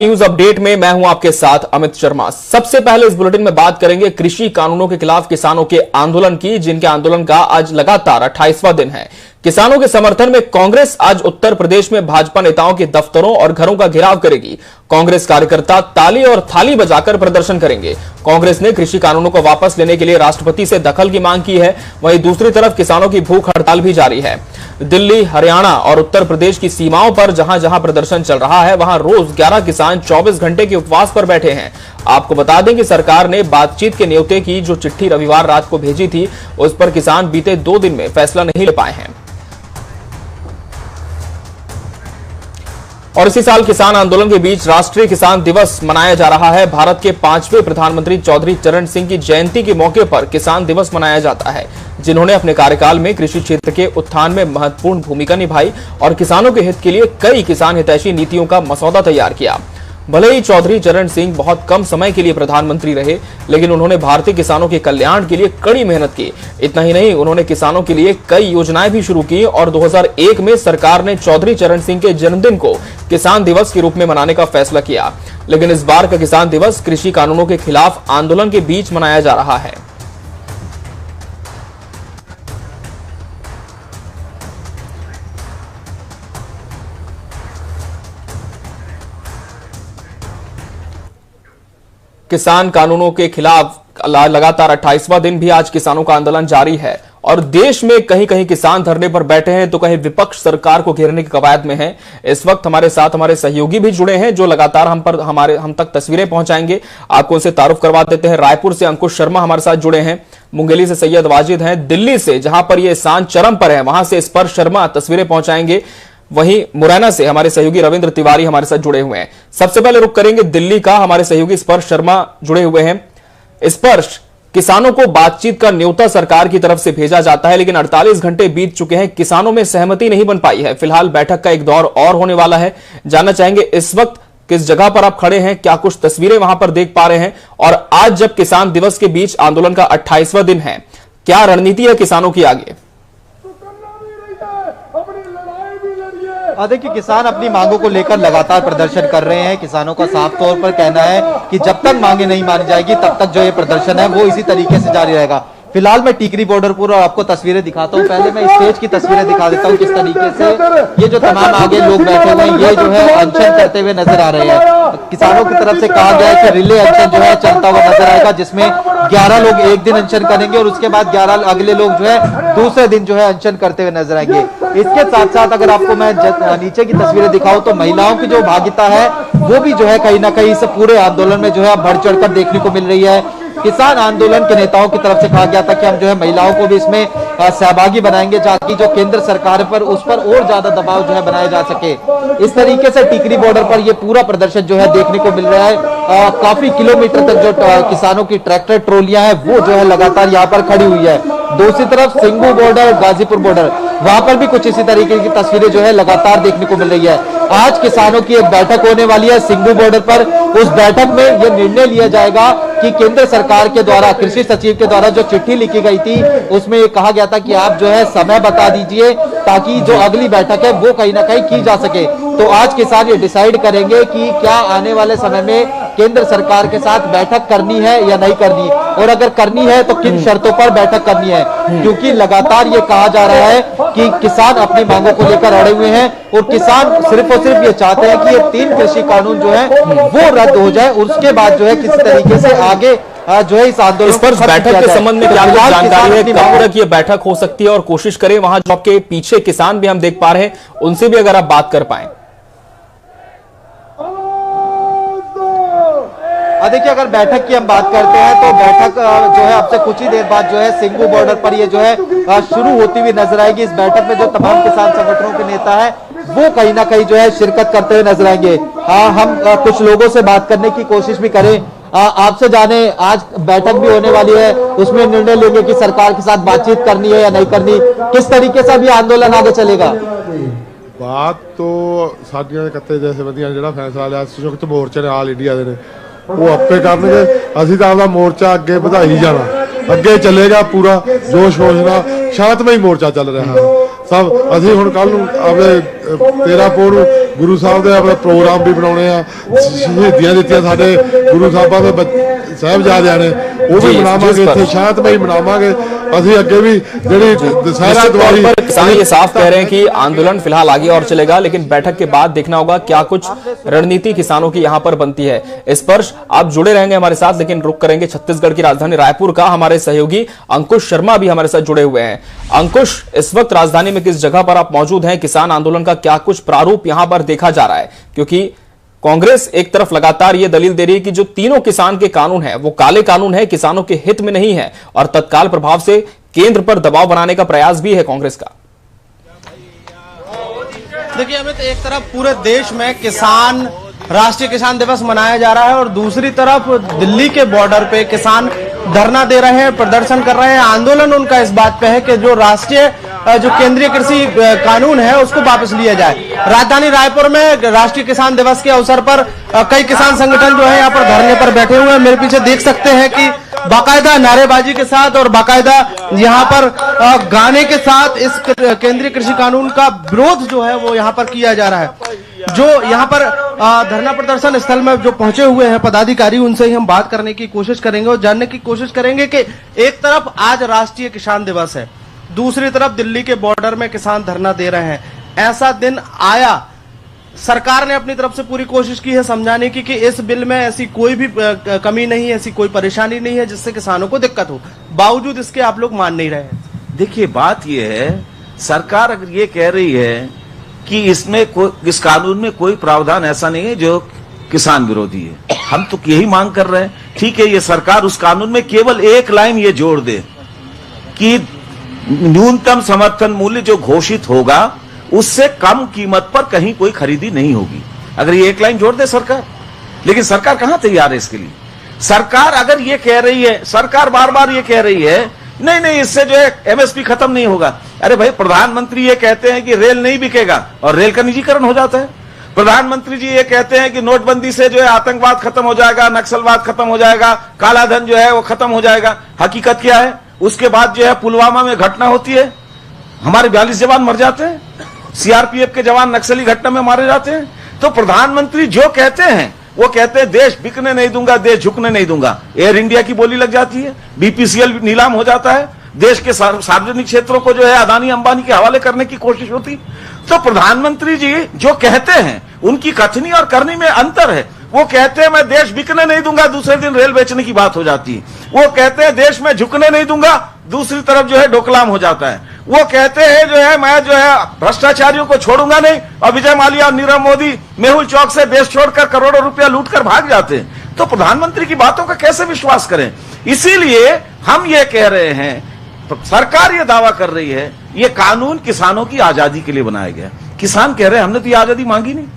News update में मैं हूं आपके साथ अमित शर्मा। सबसे पहले इस बुलेटिन में बात करेंगे कृषि कानूनों के खिलाफ किसानों के आंदोलन की, जिनके आंदोलन का आज लगातार 28वां दिन है। किसानों के समर्थन में कांग्रेस आज उत्तर प्रदेश में भाजपा नेताओं के दफ्तरों और घरों का घेराव करेगी। कांग्रेस कार्यकर्ता ताली और थाली बजाकर प्रदर्शन करेंगे। कांग्रेस ने कृषि कानूनों को वापस लेने के लिए राष्ट्रपति से दखल की मांग की है। वहीं दूसरी तरफ किसानों की भूख हड़ताल भी जारी है। दिल्ली, हरियाणा और उत्तर प्रदेश की सीमाओं पर जहां जहां प्रदर्शन चल रहा है, वहां रोज 11 किसान 24 घंटे के उपवास पर बैठे हैं। आपको बता दें कि सरकार ने बातचीत के न्योते की जो चिट्ठी रविवार रात को भेजी थी, उस पर किसान बीते 2 दिन में फैसला नहीं ले पाए हैं। और इसी साल किसान आंदोलन के बीच राष्ट्रीय किसान दिवस मनाया जा रहा है। भारत के 5वें प्रधानमंत्री चौधरी चरण सिंह की जयंती के मौके पर किसान दिवस मनाया जाता है, जिन्होंने अपने कार्यकाल में कृषि क्षेत्र के उत्थान में महत्वपूर्ण भूमिका निभाई और किसानों के हित के लिए कई किसान हितैषी नीतियों का मसौदा तैयार किया। भले ही चौधरी चरण सिंह बहुत कम समय के लिए प्रधानमंत्री रहे, लेकिन उन्होंने भारतीय किसानों के कल्याण के लिए कड़ी मेहनत की। इतना ही नहीं, उन्होंने किसानों के लिए कई योजनाएं भी शुरू की और 2001 में सरकार ने चौधरी चरण सिंह के जन्मदिन को किसान दिवस के रूप में मनाने का फैसला किया। लेकिन इस बार का किसान दिवस कृषि कानूनों के खिलाफ आंदोलन के बीच मनाया जा रहा है। किसान कानूनों के खिलाफ लगातार 28वां दिन भी आज किसानों का आंदोलन जारी है और देश में कहीं कहीं किसान धरने पर बैठे हैं तो कहीं विपक्ष सरकार को घेरने की कवायद में है। इस वक्त हमारे साथ हमारे सहयोगी भी जुड़े हैं, जो लगातार हम तक तस्वीरें पहुंचाएंगे। आपको उनसे तारुफ करवा देते हैं। रायपुर से अंकुश शर्मा हमारे साथ जुड़े हैं, मुंगेली से सैयद वाजिद हैं, दिल्ली से जहां पर यह सांझ चरम पर है वहां से स्पर्श शर्मा तस्वीरें पहुंचाएंगे। वहीं मुरैना से हमारे सहयोगी रविंद्र तिवारी हमारे साथ जुड़े हुए हैं। सबसे पहले रुख करेंगे दिल्ली का, हमारे सहयोगी स्पर्श शर्मा जुड़े हुए हैं। स्पर्श, किसानों को बातचीत का न्योता सरकार की तरफ से भेजा जाता है, लेकिन 48 घंटे बीत चुके हैं, किसानों में सहमति नहीं बन पाई है। फिलहाल बैठक का एक दौर और होने वाला है। जानना चाहेंगे इस वक्त किस जगह पर आप खड़े हैं, क्या कुछ तस्वीरें वहां पर देख पा रहे हैं, और आज जब किसान दिवस के बीच आंदोलन का 28वां दिन है, क्या रणनीति है किसानों की आगे? देखिए, किसान अपनी मांगों को लेकर लगातार प्रदर्शन कर रहे हैं। किसानों का साफ तौर पर कहना है कि जब तक मांगे नहीं मानी जाएगी तब तक जो ये प्रदर्शन है वो इसी तरीके से जारी रहेगा। फिलहाल मैं टीकरी बॉर्डर पर आपको तस्वीरें दिखाता हूं। पहले मैं स्टेज की तस्वीरें दिखा देता हूं, किस तरीके से ये जो तमाम आगे लोग बैठे हुए हैं ये जो है अनशन करते हुए नजर आ रहे हैं। किसानों की तरफ से कहा गया है कि रिले अनशन जो है चलता हुआ नजर आएगा, जिसमें 11 लोग एक दिन अनशन करेंगे और उसके बाद 11 अगले लोग जो है दूसरे दिन जो है अनशन करते हुए नजर आएंगे। इसके साथ साथ अगर आपको मैं नीचे की तस्वीरें दिखाऊं तो महिलाओं की जो भागीदारी है वो भी जो है कहीं ना कहीं इस पूरे आंदोलन में जो है बढ़ चढ़कर देखने को मिल रही है। किसान आंदोलन के नेताओं की तरफ से कहा गया था कि हम जो है महिलाओं को भी इसमें सहभागी बनाएंगे, ताकि जो केंद्र सरकार पर उस पर और ज्यादा दबाव जो है बनाया जा सके। इस तरीके से टिकरी बॉर्डर पर ये पूरा प्रदर्शन जो है देखने को मिल रहा है। काफी किलोमीटर तक जो किसानों की ट्रैक्टर ट्रॉलियां हैं वो जो है लगातार यहाँ पर खड़ी हुई है। दूसरी तरफ सिंगू बॉर्डर, गाजीपुर बॉर्डर, वहां पर भी कुछ इसी तरीके की तस्वीरें जो है लगातार देखने को मिल रही है। आज किसानों की एक बैठक होने वाली है सिंगू बॉर्डर पर। उस बैठक में यह निर्णय लिया जाएगा कि केंद्र सरकार के द्वारा, कृषि सचिव के द्वारा जो चिट्ठी लिखी गई थी उसमें ये कहा गया था कि आप जो है समय बता दीजिए ताकि जो अगली बैठक है वो कहीं ना कहीं की जा सके। तो आज किसान ये डिसाइड करेंगे कि क्या आने वाले समय में केंद्र सरकार के साथ बैठक करनी है या नहीं करनी, और अगर करनी है तो किन शर्तों पर बैठक करनी है। क्योंकि लगातार ये कहा जा रहा है कि किसान अपनी मांगों को लेकर अड़े हुए हैं और किसान सिर्फ और सिर्फ ये चाहते हैं कि ये 3 कृषि कानून जो है वो रद्द हो जाए, उसके बाद जो है किसी तरीके से आगे जो है इस आंदोलन। इस पर बैठक के संबंध में क्या जानकारी है, कब तक ये बैठक हो सकती है, और कोशिश करें वहां जो आपके पीछे किसान भी हम देख पा रहे हैं उनसे भी अगर आप बात कर पाए। देखिए, अगर बैठक की हम बात करते हैं तो बैठक जो है अब से कुछ ही देर बाद जो है सिंगू बॉर्डर पर ये जो है शुरू होती हुई नजर आएगी। इस बैठक में जो तमाम किसान संगठनों के नेता हैं वो कहीं ना कहीं जो है शिरकत करते हुए नजर आएंगे। हम कुछ लोगों से बात करने की कोशिश भी करें। आपसे जाने, आज बैठक भी होने वाली है, उसमें निर्णय लेंगे कि सरकार के साथ बातचीत करनी है या नहीं करनी। किस तरीके से भी आंदोलन आगे चलेगा? बात तो साडियां कत्ते जथेबंदियां ने जिहड़ा फैसला लिया संयुक्त मोर्चे ने आल इंडिया दे ने वो आपे करनगे। असीं तां आपदा मोर्चा अगे वधाई जाना, अगे चलेगा, पूरा जोश होश नाल शांतमई मोर्चा चल रहा है। सब असीं हुण कल नूं आपदे 13 ਪੋਹ ਨੂੰ ਗੁਰੂ ਸਾਹਿਬ ਦੇ ਆਪਣੇ ਪ੍ਰੋਗਰਾਮ ਵੀ ਬਣਾਉਣੇ ਆ, ਸ਼ਹੀਦੀਆਂ ਦਿੱਤੀਆਂ ਸਾਡੇ ਗੁਰੂ ਸਾਹਿਬਾਂ ਦੇ ਸਾਹਿਬਜ਼ਾਦਿਆਂ ਨੇ, ਉਹ भी मनावांगे, इत्थे शांतमई मनावांगे। ਅਸੀਂ ਅੱਗੇ भी ਜਿਹੜੀ दशहरा दिवाली। किसान ये साफ कह रहे हैं कि आंदोलन फिलहाल आगे और चलेगा, लेकिन बैठक के बाद देखना होगा क्या कुछ रणनीति किसानों की यहां पर बनती है। इस पर आप जुड़े रहेंगे हमारे साथ, लेकिन रुक करेंगे छत्तीसगढ़ की राजधानी रायपुर का। हमारे सहयोगी अंकुश शर्मा भी हमारे साथ जुड़े हुए हैं। अंकुश, इस वक्त राजधानी में किस जगह पर आप मौजूद हैं? किसान आंदोलन का क्या कुछ प्रारूप यहां पर देखा जा रहा है? क्योंकि कांग्रेस एक तरफ लगातार यह दलील दे रही है कि जो तीनों किसान के कानून है वो काले कानून है, किसानों के हित में नहीं है, और तत्काल प्रभाव से केंद्र पर दबाव बनाने का प्रयास भी है कांग्रेस का। देखिए अमित, एक तरफ पूरे देश में किसान राष्ट्रीय किसान दिवस मनाया जा रहा है और दूसरी तरफ दिल्ली के बॉर्डर पे किसान धरना दे रहे हैं, प्रदर्शन कर रहे हैं। आंदोलन उनका इस बात पे है कि जो राष्ट्रीय जो केंद्रीय कृषि कानून है उसको वापस लिया जाए। राजधानी रायपुर में राष्ट्रीय किसान दिवस के अवसर पर कई किसान संगठन जो है यहाँ पर धरने पर बैठे हुए हैं। मेरे पीछे देख सकते हैं कि बाकायदा नारेबाजी के साथ और बाकायदा यहाँ पर गाने के साथ इस केंद्रीय कृषि कानून का विरोध जो है वो यहाँ पर किया जा रहा है। जो यहाँ पर धरना प्रदर्शन स्थल में जो पहुंचे हुए हैं पदाधिकारी, उनसे ही हम बात करने की कोशिश करेंगे और जानने की कोशिश करेंगे कि एक तरफ आज राष्ट्रीय किसान दिवस है, दूसरी तरफ दिल्ली के बॉर्डर में किसान धरना दे रहे हैं। ऐसा दिन आया, सरकार ने अपनी तरफ से पूरी कोशिश की है समझाने की कि इस बिल में ऐसी कोई भी कमी नहीं है, ऐसी कोई परेशानी नहीं है जिससे किसानों को दिक्कत हो, बावजूद इसके आप लोग मान नहीं रहे हैं। देखिए बात यह है, सरकार अगर ये कह रही है कि इसमें इस कानून में कोई प्रावधान ऐसा नहीं है जो किसान विरोधी है, हम तो यही मांग कर रहे हैं। ठीक है, ये सरकार उस कानून में केवल एक लाइन ये जोड़ दे कि न्यूनतम समर्थन मूल्य जो घोषित होगा उससे कम कीमत पर कहीं कोई खरीदी नहीं होगी, अगर ये एक लाइन जोड़ दे सरकार। लेकिन सरकार कहां तैयार है इसके लिए? सरकार अगर ये कह रही है, सरकार बार बार ये कह रही है नहीं नहीं इससे जो है एमएसपी खत्म नहीं होगा। अरे भाई, प्रधानमंत्री ये कहते हैं कि रेल नहीं बिकेगा और रेल का निजीकरण हो जाता है। प्रधानमंत्री जी ये कहते हैं कि नोटबंदी से जो है आतंकवाद खत्म हो जाएगा, नक्सलवाद खत्म हो जाएगा, कालाधन जो है वो खत्म हो जाएगा। हकीकत क्या है? उसके बाद जो है पुलवामा में घटना होती है, हमारे 42 जवान मर जाते हैं, सीआरपीएफ के जवान नक्सली घटना में मारे जाते हैं। तो प्रधानमंत्री जो कहते हैं वो कहते हैं देश बिकने नहीं दूंगा, देश झुकने नहीं दूंगा। एयर इंडिया की बोली लग जाती है, बीपीसीएल नीलाम हो जाता है, देश के सार्वजनिक क्षेत्रों को जो है अदानी अंबानी के हवाले करने की कोशिश होती। तो प्रधानमंत्री जी जो कहते हैं उनकी कथनी और करनी में अंतर है। वो कहते हैं मैं देश बिकने नहीं दूंगा, दूसरे दिन रेल बेचने की बात हो जाती है। वो कहते हैं देश में झुकने नहीं दूंगा, दूसरी तरफ जो है डोकलाम हो जाता है। वो कहते हैं जो है मैं जो है भ्रष्टाचारियों को छोड़ूंगा नहीं, और विजय माल्या और नीरव मोदी मेहुल चौक से देश छोड़कर करोड़ों रुपया लूटकर भाग जाते हैं। तो प्रधानमंत्री की बातों का कैसे विश्वास करें? इसीलिए हम ये कह रहे हैं, सरकार ये दावा कर रही है ये कानून किसानों की आजादी के लिए बनाया गया। किसान कह रहे हैं हमने तो ये आजादी मांगी नहीं।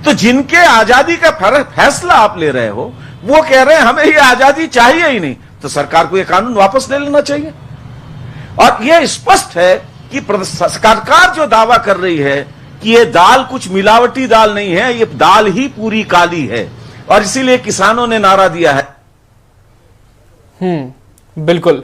तो जिनके आजादी का फैसला आप ले रहे हो वो कह रहे हैं हमें ये आजादी चाहिए ही नहीं, तो सरकार को ये कानून वापस ले लेना चाहिए। और ये स्पष्ट है कि सरकार जो दावा कर रही है कि ये दाल कुछ मिलावटी दाल नहीं है, ये दाल ही पूरी काली है, और इसीलिए किसानों ने नारा दिया है। बिल्कुल।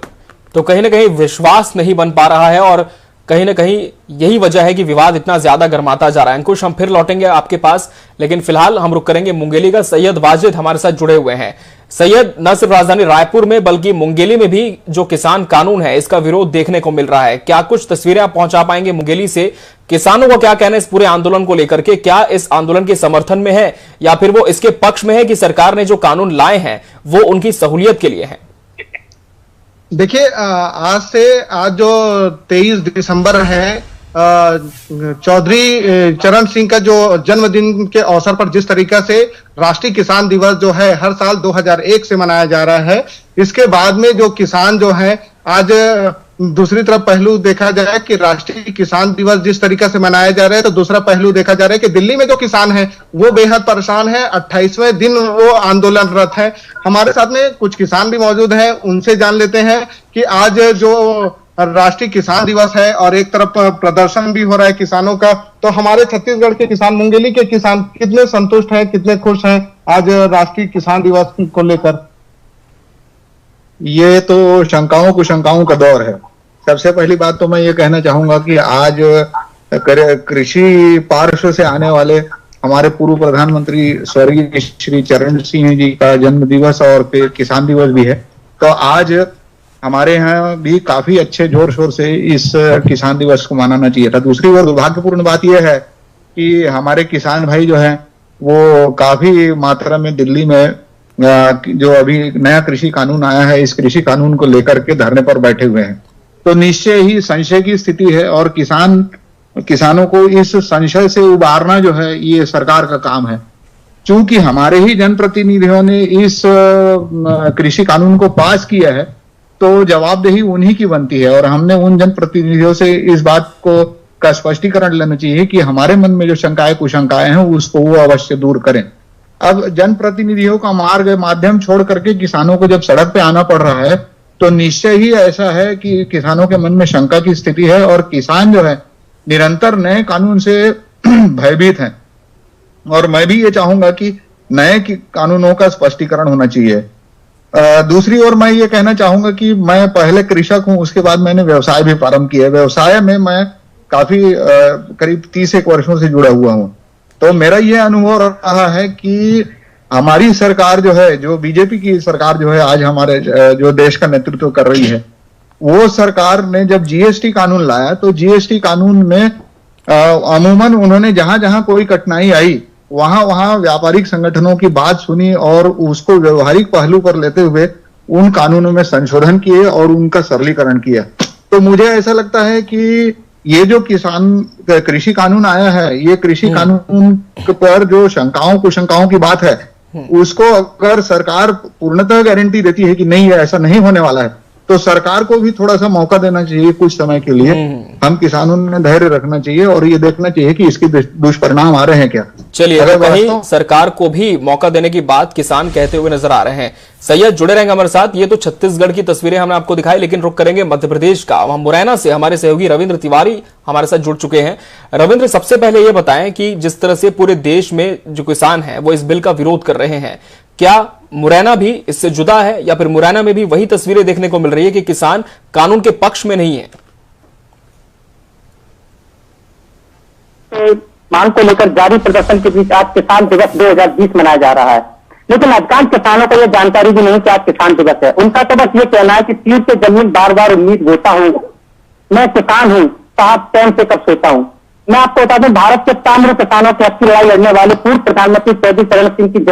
तो कहीं ना कहीं विश्वास नहीं बन पा रहा है और कहीं ना कहीं यही वजह है कि विवाद इतना ज्यादा गर्माता जा रहा है। अंकुश, हम फिर लौटेंगे आपके पास, लेकिन फिलहाल हम रुक करेंगे मुंगेली का। सैयद वाजिद हमारे साथ जुड़े हुए हैं। सैयद, न सिर्फ राजधानी रायपुर में बल्कि मुंगेली में भी जो किसान कानून है इसका विरोध देखने को मिल रहा है। क्या कुछ तस्वीरें आप पहुंचा पाएंगे मुंगेली से? किसानों को क्या कहना है इस पूरे आंदोलन को लेकर के? क्या इस आंदोलन के समर्थन में है या फिर वो इसके पक्ष में है कि सरकार ने जो कानून लाए हैं वो उनकी सहूलियत के लिए है? देखिए, आज जो 23 दिसंबर है, चौधरी चरण सिंह का जो जन्मदिन के अवसर पर जिस तरीका से राष्ट्रीय किसान दिवस जो है हर साल 2001 से मनाया जा रहा है, इसके बाद में जो किसान जो है आज दूसरी तरफ पहलू देखा जाए कि राष्ट्रीय किसान दिवस जिस तरीका से मनाया जा रहा है, तो दूसरा पहलू देखा जा रहा है कि दिल्ली में जो किसान है वो बेहद परेशान है। 28वें दिन वो आंदोलनरत है। हमारे साथ में कुछ किसान भी मौजूद हैं, उनसे जान लेते हैं कि आज जो राष्ट्रीय किसान दिवस है और एक तरफ प्रदर्शन भी हो रहा है किसानों का, तो हमारे छत्तीसगढ़ के किसान, मुंगेली के किसान कितने संतुष्ट हैं, कितने खुश हैं आज राष्ट्रीय किसान दिवस को लेकर? ये तो शंकाओं का दौर है। सबसे पहली बात तो मैं ये कहना चाहूंगा कि आज कृषि पार्श्व से आने वाले हमारे पूर्व प्रधानमंत्री स्वर्गीय श्री चरण सिंह जी का जन्म दिवस और फिर किसान दिवस भी है। तो आज हमारे यहाँ भी काफी अच्छे जोर शोर से इस किसान दिवस को मनाना चाहिए था। दूसरी ओर दुर्भाग्यपूर्ण बात यह है कि हमारे किसान भाई जो है वो काफी मात्रा में दिल्ली में जो अभी नया कृषि कानून आया है, इस कृषि कानून को लेकर के धरने पर बैठे हुए हैं। तो निश्चय ही संशय की स्थिति है और किसानों को इस संशय से उबारना जो है ये सरकार का काम है। चूंकि हमारे ही जनप्रतिनिधियों ने इस कृषि कानून को पास किया है तो जवाबदेही उन्हीं की बनती है और हमने उन जनप्रतिनिधियों से इस बात का स्पष्टीकरण लेना चाहिए कि हमारे मन में जो शंकाएं कुशंकाएं हैं उसको वो अवश्य दूर करें। अब जनप्रतिनिधियों का मार्ग माध्यम छोड़ करके किसानों को जब सड़क पे आना पड़ रहा है तो निश्चय ही ऐसा है कि किसानों के मन में शंका की स्थिति है और किसान जो है निरंतर नए कानून से भयभीत हैं। और मैं भी ये चाहूंगा कि नए कानूनों का स्पष्टीकरण होना चाहिए। दूसरी ओर मैं ये कहना चाहूंगा कि मैं पहले कृषक हूं, उसके बाद मैंने व्यवसाय भी प्रारंभ किया। व्यवसाय में मैं काफी करीब 30 वर्षों से जुड़ा हुआ हूं। तो मेरा ये अनुभव रहा है कि हमारी सरकार जो है, जो बीजेपी की सरकार जो है आज हमारे जो देश का नेतृत्व कर रही है, वो सरकार ने जब जीएसटी कानून लाया तो जीएसटी कानून में अमूमन उन्होंने जहां जहां कोई कठिनाई आई वहां वहां व्यापारिक संगठनों की बात सुनी और उसको व्यवहारिक पहलू पर लेते हुए उन कानूनों में संशोधन किए और उनका सरलीकरण किया। तो मुझे ऐसा लगता है कि ये जो कृषि कानून आया है, ये कृषि कानून पर जो शंकाओं कुशंकाओं की बात है उसको अगर सरकार पूर्णतः गारंटी देती है कि नहीं ऐसा नहीं होने वाला है तो सरकार को भी थोड़ा सा मौका देना चाहिए कुछ समय के लिए। हम किसानों ने धैर्य रखना चाहिए और ये देखना चाहिए कि इसके दुष्परिणाम आ रहे हैं क्या। चलिए, अगर कहीं सरकार को भी मौका देने की बात किसान कहते हुए नजर आ रहे हैं। सैयद जुड़े रहेंगे हमारे साथ। ये तो छत्तीसगढ़ की तस्वीरें हमने आपको दिखाई, लेकिन रुक करेंगे मध्य प्रदेश का। वहां मुरैना से हमारे सहयोगी रविंद्र तिवारी हमारे साथ जुड़ चुके हैं। रविंद्र, सबसे पहले ये बताएं कि जिस तरह से पूरे देश में जो किसान है वो इस बिल का विरोध कर रहे हैं, क्या मुरैना भी इससे जुदा है या फिर मुरैना में भी वही तस्वीरें देखने को मिल रही है कि किसान कानून के पक्ष में नहीं है? मांग को लेकर जारी प्रदर्शन के बीच आज किसान दिवस 2020 मनाया जा रहा है, लेकिन अधिकांश किसानों को यह जानकारी भी नहीं कि आज किसान दिवस है। उनका तो बस ये कहना है कि तीर से जमीन बार बार उम्मीद बोता हूं, मैं किसान हूं, साहब चैन से कब सोता हूं। मैं आपको बता दूं, भारत के ताम्र किसानों के हक की लड़ाई लड़ने वाले पूर्व प्रधानमंत्री चौधरी चरण सिंह की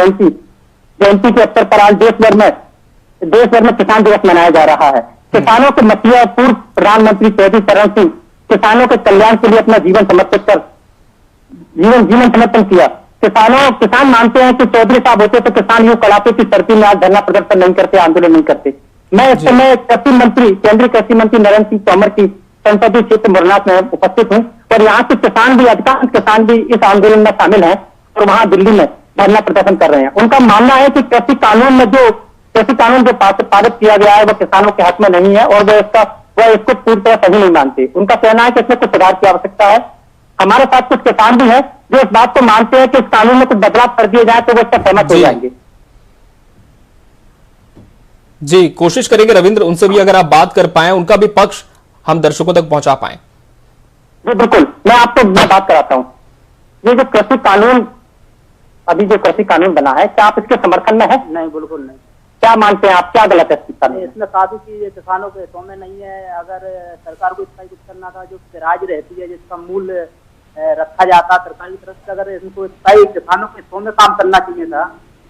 जयंती के अवसर पर आज देश भर में किसान दिवस मनाया जा रहा है। किसानों के मसीहा पूर्व प्रधानमंत्री चौधरी चरण सिंह किसानों के कल्याण के लिए अपना जीवन समर्पण किया। किसान मानते हैं कि चौधरी साहब होते तो किसान यूं कड़ाके की सर्दी में आज धरना प्रदर्शन नहीं करते, आंदोलन नहीं करते। मैं इस समय केंद्रीय कृषि मंत्री नरेंद्र सिंह तोमर की संसदीय क्षेत्र मुरैना में उपस्थित हूँ और यहाँ के किसान भी, अधिकांश किसान भी इस आंदोलन में शामिल हैं और वहां दिल्ली में धरना प्रदर्शन कर रहे हैं। उनका मानना है कि कृषि कानून जो पारित किया गया है वो किसानों के हक में नहीं है और वह इसको पूरी तरह सही नहीं मानते। उनका कहना है कि इसमें कुछ सुधार की आवश्यकता है। हमारे साथ कुछ किसान भी हैं जो इस बात को मानते हैं कि इस कानून में कुछ बदलाव कर दिए जाए तो वो इससे सहमत हो जाएंगे। जी, कोशिश करेंगे रविंद्र उनसे भी अगर आप बात कर पाए, उनका भी पक्ष हम दर्शकों तक पहुंचा पाए। जी बिल्कुल, मैं आपको बात कराता हूँ। ये जो कृषि कानून बना है, क्या आप इसके समर्थन में है? नहीं, बिल्कुल नहीं। क्या मानते हैं आप, क्या गलत है इसमें? काफी चीजें किसानों के हितों में नहीं है। अगर सरकार को इसका कुछ करना था, जो राज रहती है जिसका मूल्य रखा जाता सरकारी तरफ से, अगर इनको किसानों के हितों में काम करना चाहिए था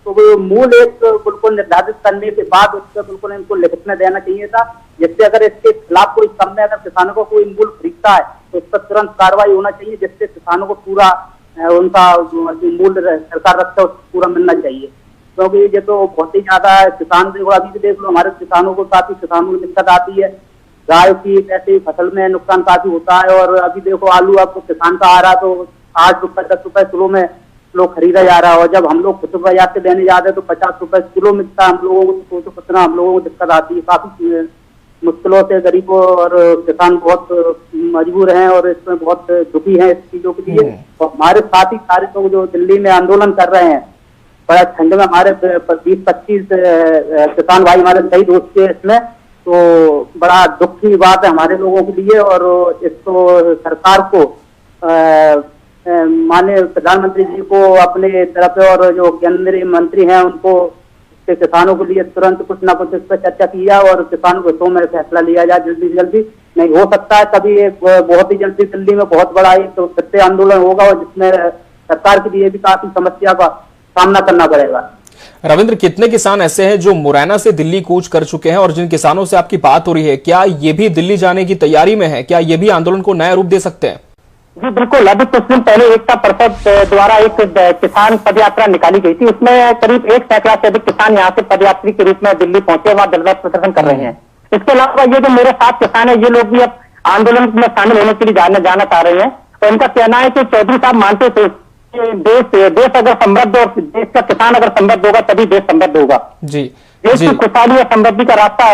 तो वो मूल एक बिल्कुल निर्धारित करने के बाद उसका बिल्कुल इनको लिखित में देना चाहिए था, जिससे अगर इसके खिलाफ कोई समय अगर किसानों को कोई मूल खरीदता है तो उस पर तुरंत कार्रवाई होना चाहिए, जिससे किसानों को पूरा उनका जो मूल्य सरकार रखता है उसको पूरा मिलना चाहिए। क्योंकि ये तो बहुत ही ज्यादा किसान देखो, अभी भी देख लो हमारे किसानों को, काफी किसानों को दिक्कत आती है। गाय की ऐसी फसल में नुकसान काफी होता है और अभी देखो आलू आपको किसान का आ रहा तो 8 रुपए 10 रुपए किलो में लोग खरीदा जा रहा है और जब हम लोग खुद बाजार से लेने जाते हैं तो 50 रुपए किलो मिलता है। हम लोगों को तो कितना हम लोगों को दिक्कत आती है, काफी मुश्किलों से गरीबों और किसान बहुत मजबूर हैं और इसमें बहुत दुखी हैं इस चीजों के लिए। और हमारे साथ ही सारे लोग जो दिल्ली में आंदोलन कर रहे हैं, बड़ा ठंड में हमारे 20-25 किसान भाई हमारे शहीद हो चुके हैं इसमें, तो बड़ा दुख की बात है हमारे लोगों के लिए। और इसको सरकार को माननीय प्रधानमंत्री जी को अपने तरफ और जो केंद्रीय मंत्री हैं उनको किसानों के लिए तुरंत कुछ ना कुछ इस पर चर्चा की जाए और किसानों के हितों में फैसला लिया जाए जल्दी से जल्दी। नहीं हो सकता है कभी एक बहुत ही जल्दी दिल्ली में बहुत बड़ा एक तो सत्य आंदोलन होगा और जिसमें सरकार के लिए भी काफी समस्या का सामना करना पड़ेगा। रविंद्र, कितने किसान ऐसे हैं जो मुरैना से दिल्ली कूच कर चुके हैं और जिन किसानों से आपकी बात हो रही है, क्या ये भी दिल्ली जाने की तैयारी में है? क्या ये भी आंदोलन को नया रूप दे सकते हैं? जी बिल्कुल। अभी कुछ दिन पहले एकता परिषद द्वारा एक किसान पदयात्रा निकाली गई थी। उसमें करीब 1 सैकड़ा से अधिक किसान यहाँ से पदयात्री के रूप में दिल्ली पहुंचे, वहां धरना प्रदर्शन कर रहे हैं। इसके अलावा ये जो मेरे 7 किसान है, ये लोग भी अब आंदोलन में शामिल होने के लिए जाना चाह रहे हैं। तो इनका कहना है कि चौधरी साहब मानते थे कि देश अगर समृद्ध और देश का किसान अगर समृद्ध होगा तभी देश समृद्ध होगा। जी, देश की खुशहाली और समृद्धि का रास्ता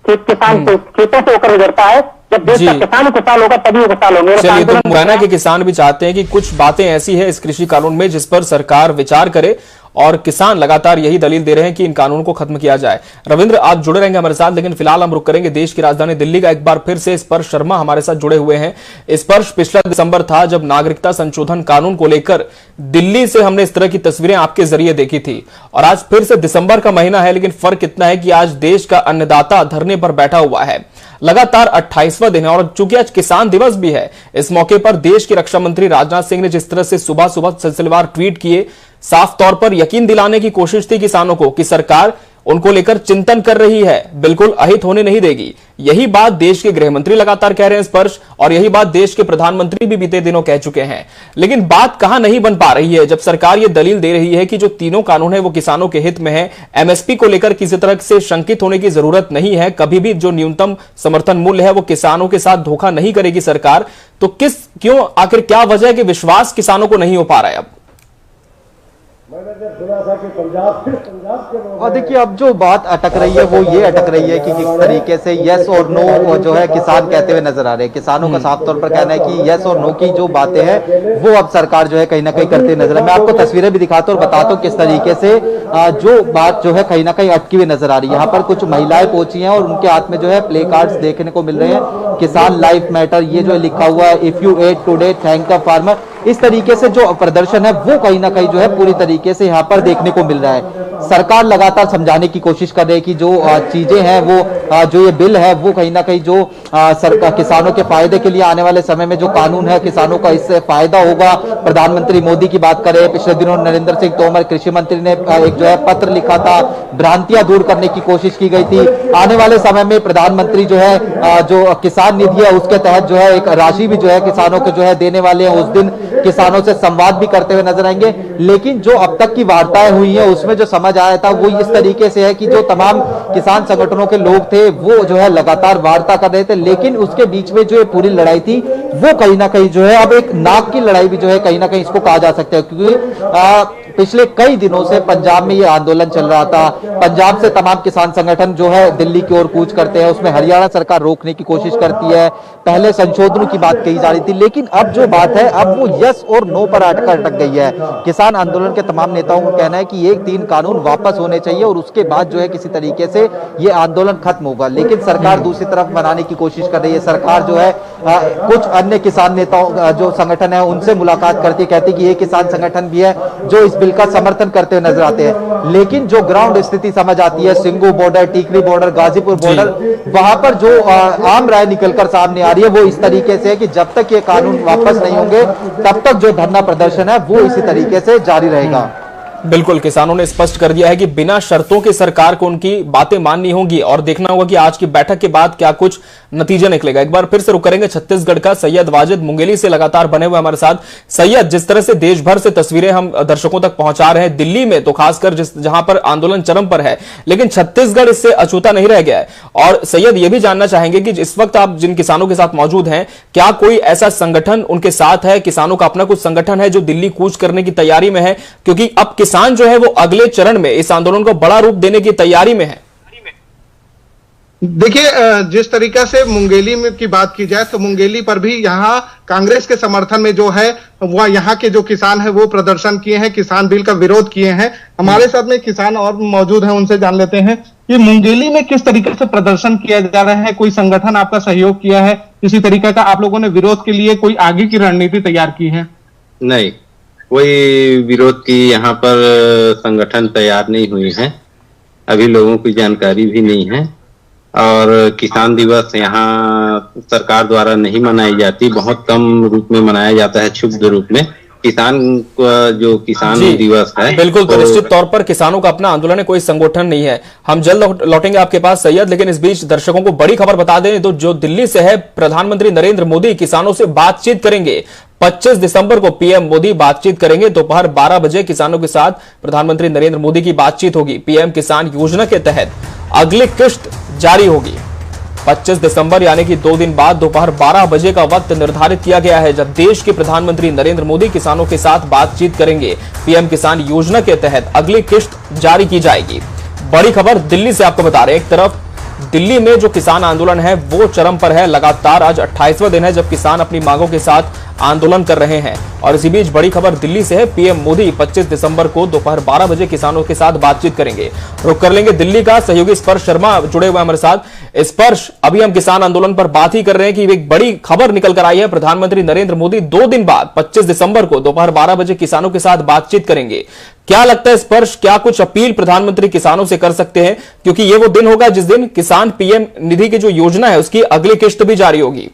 किसान खेतों से होकर गुजरता है। जब देश का किसान खुशहाल होगा तभी वो खुशहाल होंगे। चलिए, तो मुरैना के किसान भी चाहते हैं कि कुछ बातें ऐसी है इस कृषि कानून में जिस पर सरकार विचार करे और किसान लगातार यही दलील दे रहे हैं कि इन कानूनों को खत्म किया जाए। रविंद्र, आप जुड़े रहेंगे हमारे साथ, लेकिन फिलहाल हम रुक करेंगे देश की राजधानी दिल्ली का। एक बार फिर से स्पर्श शर्मा हमारे साथ जुड़े हुए हैं। स्पर्श, पिछला दिसंबर था जब नागरिकता संशोधन कानून को लेकर दिल्ली से हमने इस तरह की तस्वीरें आपके जरिए देखी थी और आज फिर से दिसंबर का महीना है, लेकिन फर्क इतना है कि आज देश का अन्नदाता धरने पर बैठा हुआ है। लगातार 28वां दिन है और चूंकि आज किसान दिवस भी है, इस मौके पर देश के रक्षा मंत्री राजनाथ सिंह ने जिस तरह से सुबह सुबह सिलसिलेवार ट्वीट किए, साफ तौर पर यकीन दिलाने की कोशिश थी किसानों को कि सरकार उनको लेकर चिंतन कर रही है, बिल्कुल अहित होने नहीं देगी। यही बात देश के गृह मंत्री लगातार कह रहे हैं स्पर्श, और यही बात देश के प्रधानमंत्री भी बीते दिनों कह चुके हैं। लेकिन बात कहां नहीं बन पा रही है जब सरकार यह दलील दे रही है कि जो तीनों कानून है वो किसानों के हित में है। एमएसपी को लेकर किसी तरह से शंकित होने की जरूरत नहीं है। कभी भी जो न्यूनतम समर्थन मूल्य है वो किसानों के साथ धोखा नहीं करेगी सरकार। तो क्यों आखिर क्या वजह है कि विश्वास किसानों को नहीं हो पा रहा है अब? और देखिए, अब जो बात अटक रही है वो ये अटक रही है कि किस तरीके से यस और नो जो है किसान कहते हुए नजर आ रहे हैं। किसानों का साफ तौर पर कहना है कि यस और नो की जो बातें हैं वो अब सरकार जो है कहीं ना कहीं करते नजर है। मैं आपको तस्वीरें भी दिखाता हूँ और बताता हूँ किस तरीके से जो बात जो है कहीं ना कहीं अटकी हुई नजर आ रही है। यहाँ पर कुछ महिलाएं पहुंची हैं और उनके हाथ में जो है प्ले कार्ड्स देखने को मिल रहे हैं। किसान लाइफ मैटर, ये जो लिखा हुआ है, if you ate today thank the farmer, इस तरीके से जो प्रदर्शन है वो कहीं ना कहीं जो है पूरी तरीके से यहाँ पर देखने को मिल रहा है। सरकार लगातार समझाने की कोशिश कर रही है कि जो चीजें हैं वो जो ये बिल है वो कहीं ना कहीं जो सरकार किसानों के फायदे के लिए आने वाले समय में जो कानून है किसानों का इससे फायदा होगा। प्रधानमंत्री मोदी की बात करें, पिछले दिनों नरेंद्र सिंह तोमर कृषि मंत्री ने एक जो है पत्र लिखा था, भ्रांतियां दूर करने की कोशिश की गई थी। आने वाले समय में प्रधानमंत्री जो है जो किसान निधि है उसके तहत जो है एक राशि भी जो है किसानों को जो है देने वाले हैं। उस दिन किसानों से संवाद भी करते हुए नजर आएंगे। लेकिन जो अब तक की वार्ताएं हुई है उसमें जो समझ आया था वो इस तरीके से है कि जो तमाम किसान संगठनों के लोग थे वो जो है लगातार वार्ता कर रहे थे, लेकिन उसके बीच में जो ये पूरी लड़ाई थी वो कहीं ना कहीं जो है अब एक नाक की लड़ाई भी जो है कहीं ना कहीं इसको कहा जा सकता है। क्योंकि पिछले कई दिनों से पंजाब में ये आंदोलन चल रहा था। पंजाब से तमाम किसान संगठन जो है दिल्ली की ओर कूच करते हैं, उसमें हरियाणा सरकार रोकने की कोशिश करती है। पहले संशोधनों की बात कही जा रही थी, लेकिन अब जो बात है अब वो यस और नो पर अटक गई है। किसान आंदोलन के तमाम नेताओं का कहना है कि ये 3 कानून वापस होने चाहिए और उसके बाद जो है किसी तरीके से ये आंदोलन खत्म होगा। लेकिन सरकार दूसरी तरफ मनाने की कोशिश कर रही है। सरकार जो है कुछ अन्य किसान नेताओं जो संगठन है उनसे मुलाकात करती, कहती कि ये किसान संगठन भी है जो इस बिल का समर्थन करते हुए नजर आते हैं। लेकिन जो ग्राउंड स्थिति समझ आती है, Singhu border, Tikri border, Ghazipur border, वहां पर जो आम राय निकलकर सामने आ रही है वो इस तरीके से है कि जब तक ये कानून वापस नहीं होंगे तब तक जो धरना प्रदर्शन है वो इसी तरीके से जारी रहेगा। बिल्कुल, किसानों ने स्पष्ट कर दिया है कि बिना शर्तों के सरकार को उनकी बातें माननी होंगी और देखना होगा कि आज की बैठक के बाद क्या कुछ नतीजा निकलेगा। एक बार फिर से रुक करेंगे छत्तीसगढ़ का सैयद वाजिद मुंगेली से लगातार बने हुए हमारे साथ। सैयद, जिस तरह से देश भर से तस्वीरें हम दर्शकों तक पहुंचा रहे हैं, दिल्ली में तो खासकर जहां पर आंदोलन चरम पर है, लेकिन छत्तीसगढ़ इससे अछूता नहीं रह गया है। और सैयद, यह भी जानना चाहेंगे कि इस वक्त आप जिन किसानों के साथ मौजूद हैं, क्या कोई ऐसा संगठन उनके साथ है, किसानों का अपना कुछ संगठन है जो दिल्ली कूच करने की तैयारी में है? क्योंकि अब किसान जो है वो अगले चरण में इस आंदोलन को बड़ा रूप देने की तैयारी में है। देखिए, जिस तरीका से मुंगेली में की बात की जाए तो मुंगेली पर भी यहाँ कांग्रेस के समर्थन में जो है वह यहाँ के जो किसान है वो प्रदर्शन किए हैं, किसान बिल का विरोध किए हैं। हमारे साथ में किसान और मौजूद हैं, उनसे जान लेते हैं। ये मुंगेली में किस तरीके से प्रदर्शन किया जा रहा है? कोई संगठन आपका सहयोग किया है? किसी तरीके का आप लोगों ने विरोध के लिए कोई आगे की रणनीति तैयार की है? नहीं, कोई विरोध की यहाँ पर संगठन तैयार नहीं हुई है, अभी लोगों की जानकारी भी नहीं है। और किसान दिवस यहाँ सरकार द्वारा नहीं मनाई जाती, बहुत कम रूप में मनाया जाता है, क्षुब्ध रूप में। किसान जो किसान दिवस है बिल्कुल, तो निश्चित तौर पर किसानों का अपना आंदोलन है, कोई संगठन नहीं है। हम जल्द लौटेंगे आपके पास सैयद, लेकिन इस बीच दर्शकों को बड़ी खबर बता दें तो जो दिल्ली से है, प्रधानमंत्री नरेंद्र मोदी किसानों से बातचीत करेंगे। 25 दिसंबर को पीएम मोदी बातचीत करेंगे। दोपहर 12 बजे किसानों के साथ प्रधानमंत्री नरेंद्र मोदी की बातचीत होगी। पीएम किसान योजना के तहत अगली किश्त जारी होगी 25 दिसंबर यानी कि 2 दिन बाद दोपहर 12 बजे का वक्त निर्धारित किया गया है जब देश के प्रधानमंत्री नरेंद्र मोदी किसानों के साथ बातचीत करेंगे। पीएम किसान योजना के तहत अगली किश्त जारी की जाएगी। बड़ी खबर दिल्ली से आपको बता रहे हैं। एक तरफ दिल्ली में जो किसान आंदोलन है वो चरम पर है, लगातार आज 28वां दिन है जब किसान अपनी मांगों के साथ आंदोलन कर रहे हैं। और इसी बीच बड़ी खबर दिल्ली से है, पीएम मोदी 25 दिसंबर को दोपहर 12 बजे किसानों के साथ बातचीत करेंगे। रुक कर लेंगे दिल्ली का सहयोगी स्पर्श शर्मा जुड़े हुए हमारे साथ। स्पर्श, अभी हम किसान आंदोलन पर बात ही कर रहे हैं कि एक बड़ी खबर निकल कर आई है। प्रधानमंत्री नरेंद्र मोदी 2 दिन बाद 25 दिसंबर को दोपहर 12 बजे किसानों के साथ बातचीत करेंगे। क्या लगता है स्पर्श, क्या कुछ अपील प्रधानमंत्री किसानों से कर सकते हैं? क्योंकि ये वो दिन होगा जिस दिन किसान पीएम निधि की जो योजना है उसकी अगली किश्त भी जारी होगी।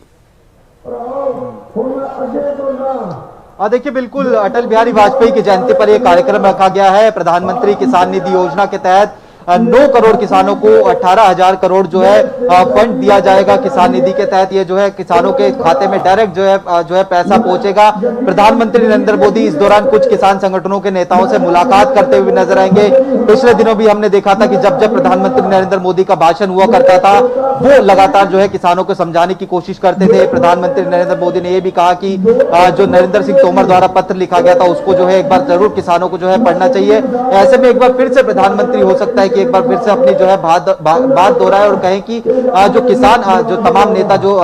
देखिए, बिल्कुल अटल बिहारी वाजपेयी की जयंती पर यह कार्यक्रम रखा गया है। प्रधानमंत्री किसान निधि योजना के तहत 9 करोड़ किसानों को 18,000 करोड़ जो है फंड दिया जाएगा। किसान निधि के तहत ये जो है किसानों के खाते में डायरेक्ट जो है पैसा पहुंचेगा। प्रधानमंत्री नरेंद्र मोदी इस दौरान कुछ किसान संगठनों के नेताओं से मुलाकात करते हुए नजर आएंगे। पिछले दिनों भी हमने देखा था कि जब जब प्रधानमंत्री नरेंद्र मोदी का भाषण हुआ करता था वो लगातार जो है किसानों को समझाने की कोशिश करते थे। प्रधानमंत्री नरेंद्र मोदी ने यह भी कहा कि जो नरेंद्र सिंह तोमर द्वारा पत्र लिखा गया था उसको जो है एक बार जरूर किसानों को जो है पढ़ना चाहिए। ऐसे में एक बार फिर से प्रधानमंत्री हो सकता है कि एक बार फिर से अपनी जो है बात दोहराए और कहें कि जो किसान जो तमाम नेता जो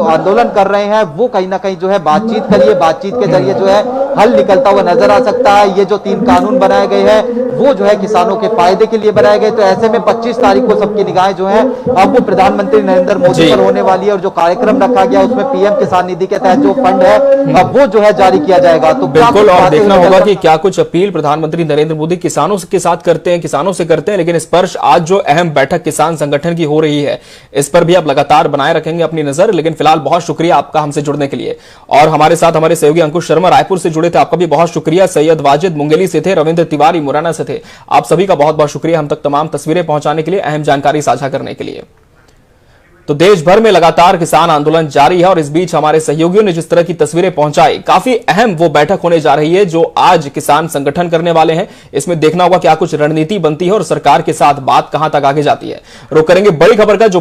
आंदोलन कर रहे हैं वो कहीं ना कहीं जो है बातचीत करिए, बातचीत के जरिए जो है हल निकलता हुआ नजर आ सकता है। ये जो 3 कानून बनाए गए हैं वो जो है किसानों के फायदे के लिए बनाए गए। तो ऐसे में 25 तारीख को सबकी निगाहें जो है अब वो प्रधानमंत्री नरेंद्र मोदी पर होने वाली है और जो कार्यक्रम रखा गया उसमें पीएम किसान निधि के तहत जो फंड है अब वो जो है जारी किया जाएगा। तो बिल्कुल, और देखना होगा कि क्या कुछ अपील प्रधानमंत्री नरेंद्र मोदी किसानों के साथ करते हैं, किसानों से करते हैं। लेकिन स्पर्श, आज जो अहम बैठक किसान संगठन की हो रही है इस पर भी आप लगातार बनाए रखेंगे अपनी नजर। लेकिन फिलहाल बहुत शुक्रिया आपका हमसे जुड़ने के लिए। और हमारे साथ हमारे सहयोगी अंकुश शर्मा रायपुर से जुड़े थे, आपका भी बहुत शुक्रिया। सैयद वाजिद मुंगेली से थे, रविंद्र तिवारी मुरैना से थे। आप सभी का बहुत बहुत शुक्रिया हम तक तमाम तस्वीरें पहुंचाने के लिए, अहम जानकारी साझा करने के लिए। तो देश भर में लगातार किसान आंदोलन जारी है और इस बीच हमारे सहयोगियों ने जिस तरह की तस्वीरें पहुंचाई, काफी अहम वो बैठक होने जा रही है जो आज किसान संगठन करने वाले हैं। इसमें देखना होगा क्या कुछ रणनीति बनती है और सरकार के साथ बात कहां तक आगे जाती है। रुक करेंगे बड़ी खबर का जो